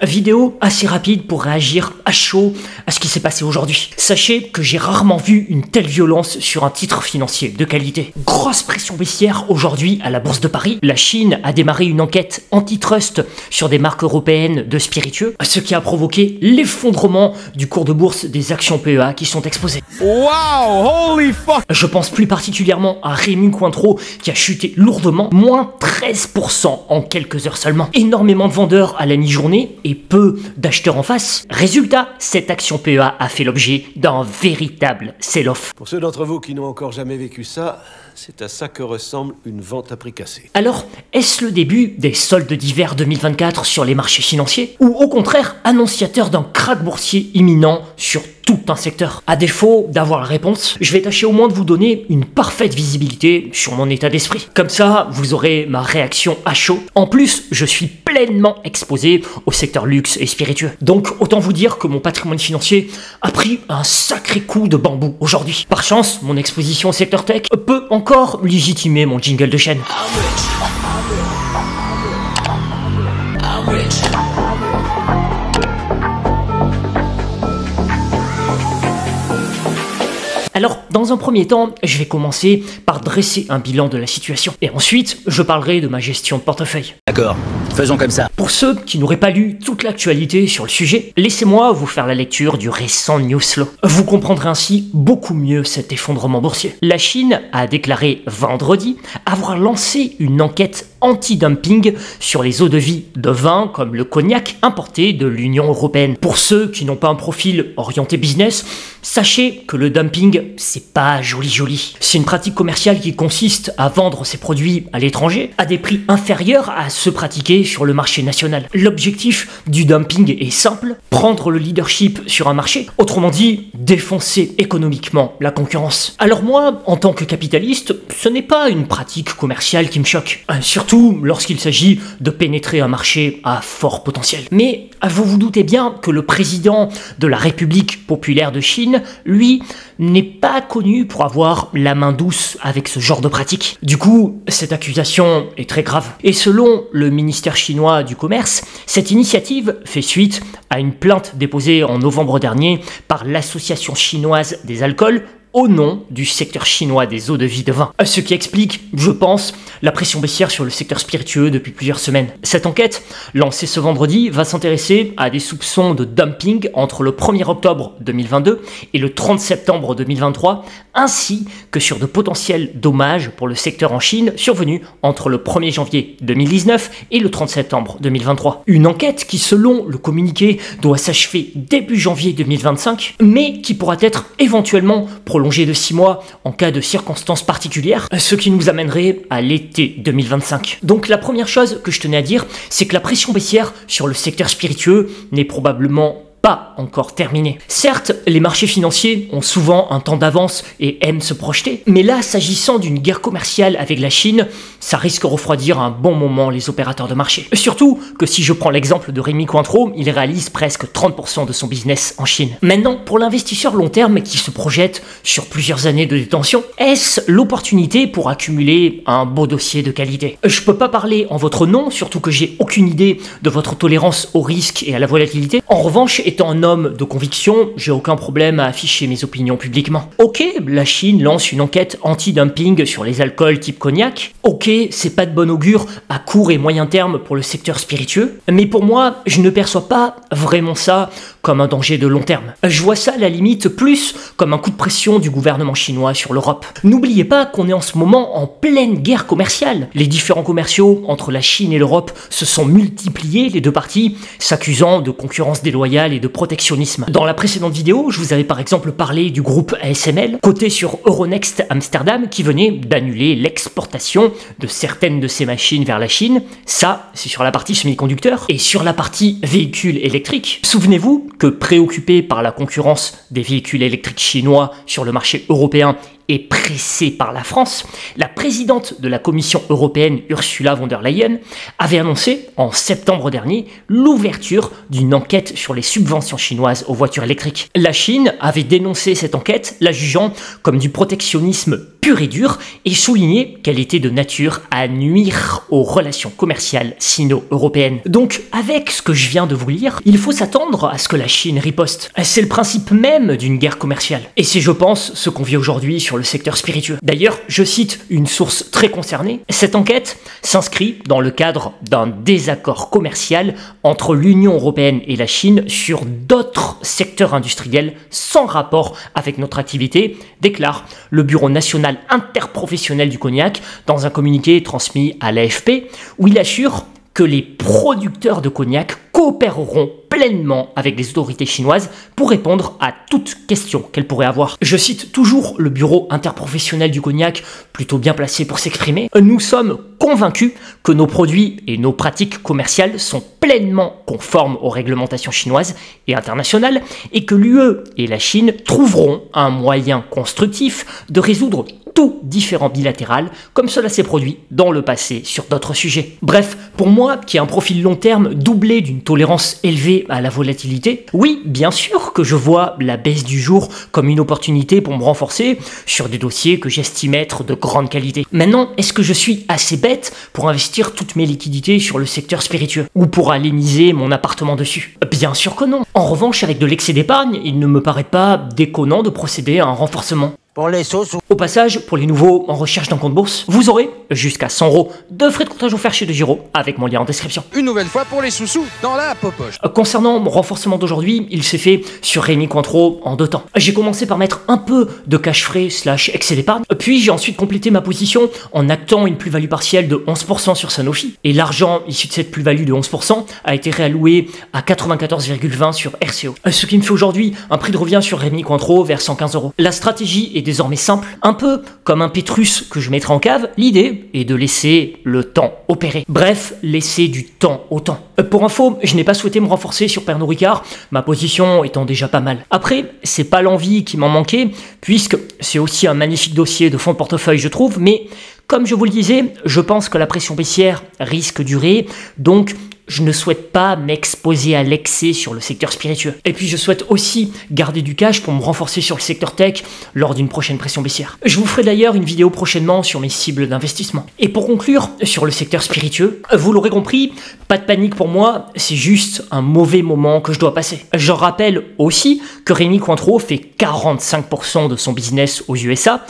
Vidéo assez rapide pour réagir à chaud à ce qui s'est passé aujourd'hui. Sachez que j'ai rarement vu une telle violence sur un titre financier de qualité. Grosse pression baissière aujourd'hui à la Bourse de Paris. La Chine a démarré une enquête antitrust sur des marques européennes de spiritueux, ce qui a provoqué l'effondrement du cours de bourse des actions PEA qui sont exposées. Wow, holy fuck! Je pense plus particulièrement à Rémi Cointreau qui a chuté lourdement, moins 13% en quelques heures seulement. Énormément de vendeurs à la mi-journée et peu d'acheteurs en face. Résultat, cette action PEA a fait l'objet d'un véritable sell-off. Pour ceux d'entre vous qui n'ont encore jamais vécu ça, c'est à ça que ressemble une vente à prix cassé. Alors, est-ce le début des soldes d'hiver 2024 sur les marchés financiers? Ou au contraire, annonciateur d'un krach boursier imminent sur tout un secteur? À défaut d'avoir la réponse, je vais tâcher au moins de vous donner une parfaite visibilité sur mon état d'esprit. Comme ça, vous aurez ma réaction à chaud. En plus, je suis pleinement exposé au secteur luxe et spiritueux. Donc, autant vous dire que mon patrimoine financier a pris un sacré coup de bambou aujourd'hui. Par chance, mon exposition au secteur tech peut encore légitimer mon jingle de chaîne. Alors, dans un premier temps, je vais commencer par dresser un bilan de la situation. Et ensuite, je parlerai de ma gestion de portefeuille. D'accord, faisons comme ça. Pour ceux qui n'auraient pas lu toute l'actualité sur le sujet, laissez-moi vous faire la lecture du récent news flow. Vous comprendrez ainsi beaucoup mieux cet effondrement boursier. La Chine a déclaré vendredi avoir lancé une enquête anti-dumping sur les eaux-de-vie de vin comme le cognac importé de l'Union européenne. Pour ceux qui n'ont pas un profil orienté business, sachez que le dumping, c'est pas joli. C'est une pratique commerciale qui consiste à vendre ses produits à l'étranger à des prix inférieurs à ceux pratiqués sur le marché national. L'objectif du dumping est simple, prendre le leadership sur un marché, autrement dit, défoncer économiquement la concurrence. Alors moi, en tant que capitaliste, ce n'est pas une pratique commerciale qui me choque, surtout lorsqu'il s'agit de pénétrer un marché à fort potentiel. Mais vous vous doutez bien que le président de la République populaire de Chine, lui, n'est pas connu pour avoir la main douce avec ce genre de pratique. Du coup, cette accusation est très grave. Et selon le ministère chinois du commerce, cette initiative fait suite à une plainte déposée en novembre dernier par l'Association chinoise des alcools au nom du secteur chinois des eaux-de-vie de vin. Ce qui explique, je pense, la pression baissière sur le secteur spiritueux depuis plusieurs semaines. Cette enquête, lancée ce vendredi, va s'intéresser à des soupçons de dumping entre le 1er octobre 2022 et le 30 septembre 2023, ainsi que sur de potentiels dommages pour le secteur en Chine survenus entre le 1er janvier 2019 et le 30 septembre 2023. Une enquête qui, selon le communiqué, doit s'achever début janvier 2025, mais qui pourra être éventuellement prolongée de 6 mois en cas de circonstances particulières, ce qui nous amènerait à l'été 2025. Donc la première chose que je tenais à dire, c'est que la pression baissière sur le secteur spiritueux n'est probablement pas encore terminé. Certes, les marchés financiers ont souvent un temps d'avance et aiment se projeter, mais là, s'agissant d'une guerre commerciale avec la Chine, ça risque de refroidir un bon moment les opérateurs de marché. Surtout que si je prends l'exemple de Rémi Cointreau, il réalise presque 30% de son business en Chine. Maintenant, pour l'investisseur long terme qui se projette sur plusieurs années de détention, est-ce l'opportunité pour accumuler un beau dossier de qualité? Je peux pas parler en votre nom, surtout que j'ai aucune idée de votre tolérance au risque et à la volatilité. En revanche, étant un homme de conviction, j'ai aucun problème à afficher mes opinions publiquement. Ok, la Chine lance une enquête anti-dumping sur les alcools type cognac. Ok, c'est pas de bon augure à court et moyen terme pour le secteur spiritueux. Mais pour moi, je ne perçois pas vraiment ça comme un danger de long terme. Je vois ça à la limite plus comme un coup de pression du gouvernement chinois sur l'Europe. N'oubliez pas qu'on est en ce moment en pleine guerre commerciale. Les différents commerciaux entre la Chine et l'Europe se sont multipliés, les deux parties s'accusant de concurrence déloyale et de protectionnisme. Dans la précédente vidéo, je vous avais par exemple parlé du groupe ASML, coté sur Euronext Amsterdam, qui venait d'annuler l'exportation de certaines de ses machines vers la Chine. Ça, c'est sur la partie semi-conducteurs. Et sur la partie véhicules électriques, souvenez-vous que préoccupé par la concurrence des véhicules électriques chinois sur le marché européen et pressée par la France, la présidente de la Commission européenne Ursula von der Leyen avait annoncé en septembre dernier l'ouverture d'une enquête sur les subventions chinoises aux voitures électriques. La Chine avait dénoncé cette enquête, la jugeant comme du protectionnisme pure et dure et souligné qu'elle était de nature à nuire aux relations commerciales sino-européennes. Donc, avec ce que je viens de vous lire, il faut s'attendre à ce que la Chine riposte. C'est le principe même d'une guerre commerciale. Et c'est, je pense, ce qu'on vit aujourd'hui sur le secteur spiritueux. D'ailleurs, je cite une source très concernée. Cette enquête s'inscrit dans le cadre d'un désaccord commercial entre l'Union européenne et la Chine sur d'autres secteurs industriels sans rapport avec notre activité, déclare le Bureau national interprofessionnel du cognac dans un communiqué transmis à l'AFP, où il assure que les producteurs de cognac coopéreront pleinement avec les autorités chinoises pour répondre à toute question qu'elles pourraient avoir. Je cite toujours le Bureau interprofessionnel du cognac, plutôt bien placé pour s'exprimer. Nous sommes convaincus que nos produits et nos pratiques commerciales sont pleinement conformes aux réglementations chinoises et internationales et que l'UE et la Chine trouveront un moyen constructif de résoudre tout différend bilatéral, comme cela s'est produit dans le passé sur d'autres sujets. Bref, pour moi, qui ai un profil long terme doublé d'une tolérance élevée à la volatilité, oui, bien sûr que je vois la baisse du jour comme une opportunité pour me renforcer sur des dossiers que j'estime être de grande qualité. Maintenant, est-ce que je suis assez bête pour investir toutes mes liquidités sur le secteur spiritueux ou pour aller miser mon appartement dessus? Bien sûr que non. En revanche, avec de l'excès d'épargne, il ne me paraît pas déconnant de procéder à un renforcement. Pour les sauces. Au passage, pour les nouveaux en recherche d'un compte bourse, vous aurez jusqu'à 100 € de frais de comptage offerts chez DeGiro avec mon lien en description. Une nouvelle fois pour les sous-sous dans la popoche. Concernant mon renforcement d'aujourd'hui, il s'est fait sur Rémi Cointreau en 2 temps. J'ai commencé par mettre un peu de cash frais / excès d'épargne, puis j'ai ensuite complété ma position en actant une plus-value partielle de 11% sur Sanofi. Et l'argent issu de cette plus-value de 11% a été réalloué à 94,20 sur RCO. Ce qui me fait aujourd'hui un prix de revient sur Rémi Cointreau vers 115 €. La stratégie est désormais simple, un peu comme un pétrus que je mettrai en cave, l'idée est de laisser le temps opérer. Bref, laisser du temps au temps. Pour info, je n'ai pas souhaité me renforcer sur Pernod Ricard, ma position étant déjà pas mal. Après, c'est pas l'envie qui m'en manquait, puisque c'est aussi un magnifique dossier de fonds de portefeuille je trouve, mais comme je vous le disais, je pense que la pression baissière risque de durer, donc je ne souhaite pas m'exposer à l'excès sur le secteur spiritueux. Et puis je souhaite aussi garder du cash pour me renforcer sur le secteur tech lors d'une prochaine pression baissière. Je vous ferai d'ailleurs une vidéo prochainement sur mes cibles d'investissement. Et pour conclure sur le secteur spiritueux, vous l'aurez compris, pas de panique pour moi, c'est juste un mauvais moment que je dois passer. Je rappelle aussi que Rémi Cointreau fait 45% de son business aux USA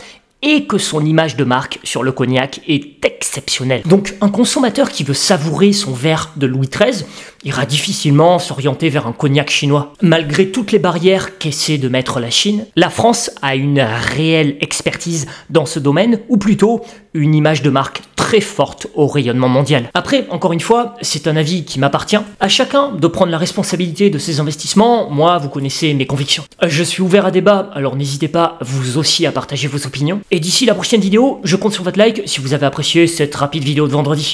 et que son image de marque sur le cognac est exceptionnelle. Donc un consommateur qui veut savourer son verre de Louis XIII ira difficilement s'orienter vers un cognac chinois. Malgré toutes les barrières qu'essaie de mettre la Chine, la France a une réelle expertise dans ce domaine, ou plutôt une image de marque très forte au rayonnement mondial. Après, encore une fois, c'est un avis qui m'appartient. À chacun de prendre la responsabilité de ses investissements. Moi, vous connaissez mes convictions. Je suis ouvert à débat, alors n'hésitez pas vous aussi à partager vos opinions. Et d'ici la prochaine vidéo, je compte sur votre like si vous avez apprécié cette rapide vidéo de vendredi.